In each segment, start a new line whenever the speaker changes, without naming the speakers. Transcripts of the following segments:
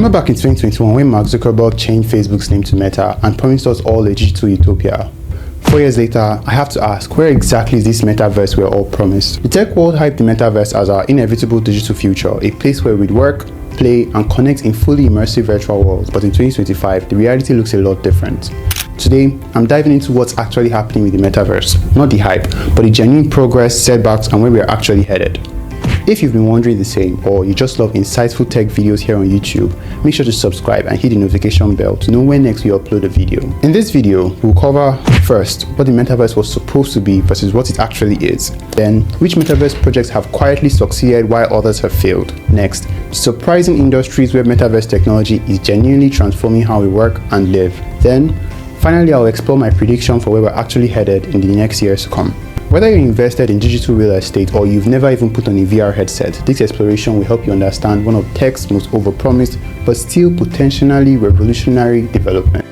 Remember back in 2021 when Mark Zuckerberg changed Facebook's name to Meta and promised us all a digital utopia? 4 years later, I have to ask, where exactly is this metaverse we're all promised? The tech world hyped the metaverse as our inevitable digital future, a place where we'd work, play, and connect in fully immersive virtual worlds. But in 2025, the reality looks a lot different. Today, I'm diving into what's actually happening with the metaverse. Not the hype, but the genuine progress, setbacks, and where we're actually headed. If you've been wondering the same, or you just love insightful tech videos here on YouTube, make sure to subscribe and hit the notification bell to know when next we upload a video. In this video, we'll cover first, what the metaverse was supposed to be versus what it actually is. Then, which metaverse projects have quietly succeeded while others have failed. Next, surprising industries where metaverse technology is genuinely transforming how we work and live. Then, finally, I'll explore my prediction for where we're actually headed in the next years to come. Whether you're invested in digital real estate or you've never even put on a VR headset, this exploration will help you understand one of tech's most overpromised but still potentially revolutionary developments.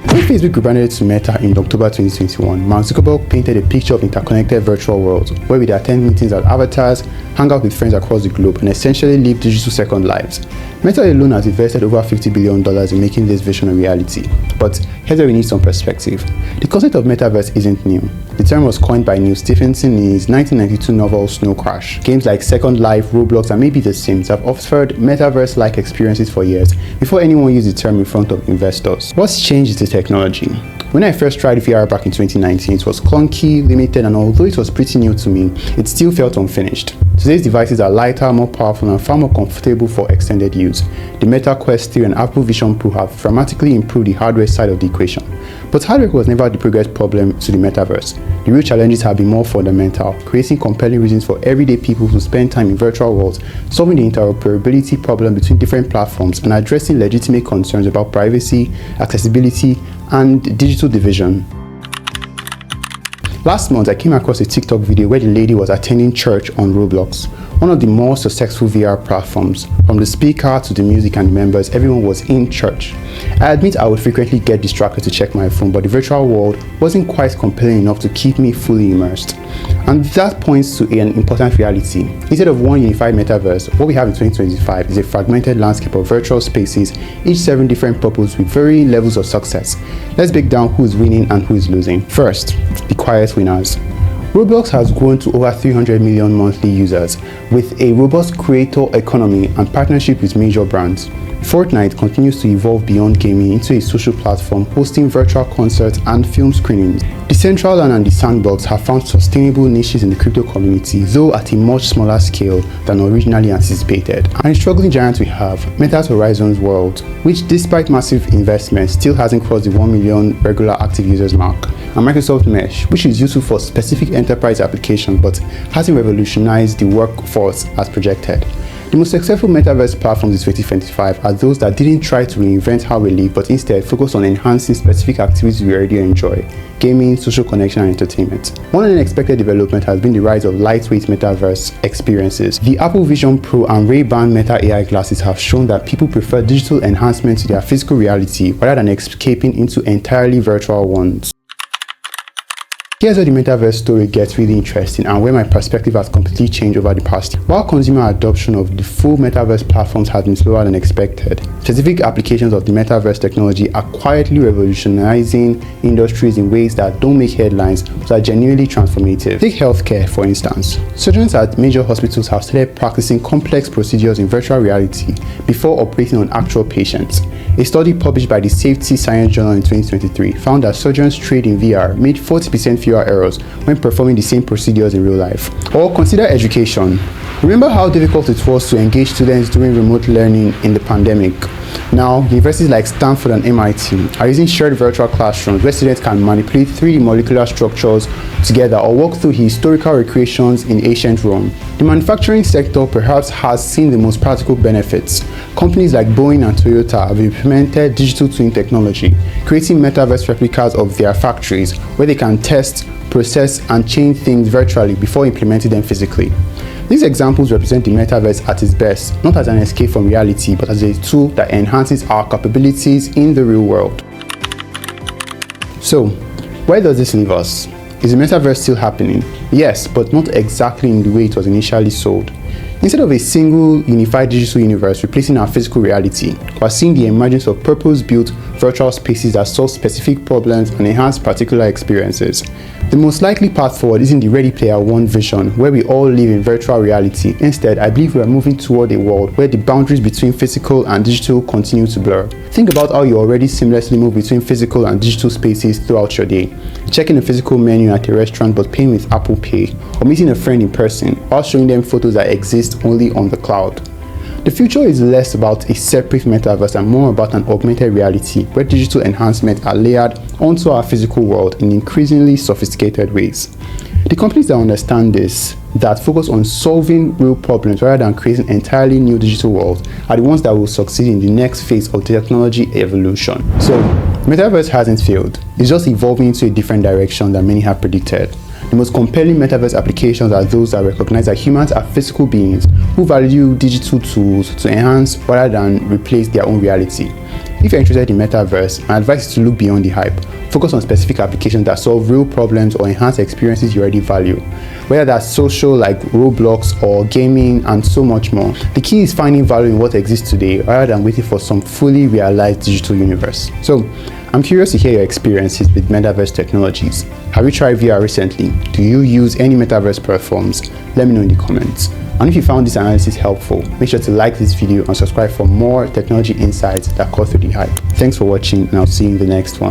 When Facebook rebranded to Meta in October 2021, Mark Zuckerberg painted a picture of interconnected virtual worlds where we'd attend meetings as avatars, hang out with friends across the globe, and essentially live digital second lives. Meta alone has invested over $50 billion in making this vision a reality. But here's where we need some perspective. The concept of metaverse isn't new. The term was coined by Neil Stephenson in his 1992 novel Snow Crash. Games like Second Life, Roblox, and maybe The Sims have offered metaverse-like experiences for years before anyone used the term in front of investors. What's changed is the technology. When I first tried VR back in 2019, it was clunky, limited, and although it was pretty new to me, it still felt unfinished. Today's devices are lighter, more powerful, and far more comfortable for extended use. The Meta Quest 3 and Apple Vision Pro have dramatically improved the hardware side of the equation. But hardware was never the biggest problem to the metaverse. The real challenges have been more fundamental, creating compelling reasons for everyday people to spend time in virtual worlds, solving the interoperability problem between different platforms, and addressing legitimate concerns about privacy, accessibility, and digital division. Last month, I came across a TikTok video where the lady was attending church on Roblox, one of the more successful VR platforms. From the speaker to the music and the members, everyone was in church. I admit I would frequently get distracted to check my phone, but the virtual world wasn't quite compelling enough to keep me fully immersed. And that points to an important reality. Instead of one unified metaverse, what we have in 2025 is a fragmented landscape of virtual spaces, each serving different purposes with varying levels of success. Let's break down who's winning and who's losing. First, the quiet winners. Roblox has grown to over 300 million monthly users, with a robust creator economy and partnership with major brands. Fortnite continues to evolve beyond gaming into a social platform, hosting virtual concerts and film screenings. Decentraland and The Sandbox have found sustainable niches in the crypto community, though at a much smaller scale than originally anticipated. And the struggling giant we have, Meta's Horizons World, which despite massive investments still hasn't crossed the 1 million regular active users mark. And Microsoft Mesh, which is useful for specific enterprise applications but hasn't revolutionized the workforce as projected. The most successful metaverse platforms in 2025 are those that didn't try to reinvent how we live, but instead focus on enhancing specific activities we already enjoy: gaming, social connection, and entertainment. One unexpected development has been the rise of lightweight metaverse experiences. The Apple Vision Pro and Ray-Ban Meta AI glasses have shown that people prefer digital enhancement to their physical reality rather than escaping into entirely virtual ones. Here's where the metaverse story gets really interesting and where my perspective has completely changed over the past year. While consumer adoption of the full metaverse platforms has been slower than expected, specific applications of the metaverse technology are quietly revolutionizing industries in ways that don't make headlines but are genuinely transformative. Take healthcare, for instance. Surgeons at major hospitals have started practicing complex procedures in virtual reality before operating on actual patients. A study published by the Safety Science Journal in 2023 found that surgeons trained in VR made 40% fewer errors when performing the same procedures in real life. Or consider education. Remember how difficult it was to engage students during remote learning in the pandemic? Now, universities like Stanford and MIT are using shared virtual classrooms where students can manipulate 3D molecular structures together or walk through historical recreations in ancient Rome. The manufacturing sector perhaps has seen the most practical benefits. Companies like Boeing and Toyota have implemented digital twin technology, creating metaverse replicas of their factories where they can test, process, and change things virtually before implementing them physically. These examples represent the metaverse at its best, not as an escape from reality, but as a tool that enhances our capabilities in the real world. So, where does this leave us? Is the metaverse still happening? Yes, but not exactly in the way it was initially sold. Instead of a single unified digital universe replacing our physical reality, we're seeing the emergence of purpose-built virtual spaces that solve specific problems and enhance particular experiences. The most likely path forward isn't the Ready Player One vision, where we all live in virtual reality. Instead, I believe we are moving toward a world where the boundaries between physical and digital continue to blur. Think about how you already seamlessly move between physical and digital spaces throughout your day. Checking a physical menu at a restaurant but paying with Apple Pay, or meeting a friend in person while showing them photos that exist only on the cloud. The future is less about a separate metaverse and more about an augmented reality where digital enhancements are layered onto our physical world in increasingly sophisticated ways. The companies that understand this, that focus on solving real problems rather than creating entirely new digital worlds, are the ones that will succeed in the next phase of technology evolution. So, Metaverse hasn't failed. It's just evolving into a different direction than many have predicted. The most compelling metaverse applications are those that recognize that humans are physical beings who value digital tools to enhance rather than replace their own reality. If you're interested in metaverse, my advice is to look beyond the hype. Focus on specific applications that solve real problems or enhance experiences you already value, whether that's social like Roblox or gaming and so much more. The key is finding value in what exists today rather than waiting for some fully realized digital universe. So, I'm curious to hear your experiences with metaverse technologies. Have you tried VR recently? Do you use any metaverse platforms? Let me know in the comments. And if you found this analysis helpful, make sure to like this video and subscribe for more technology insights that cut through the hype. Thanks for watching, and I'll see you in the next one.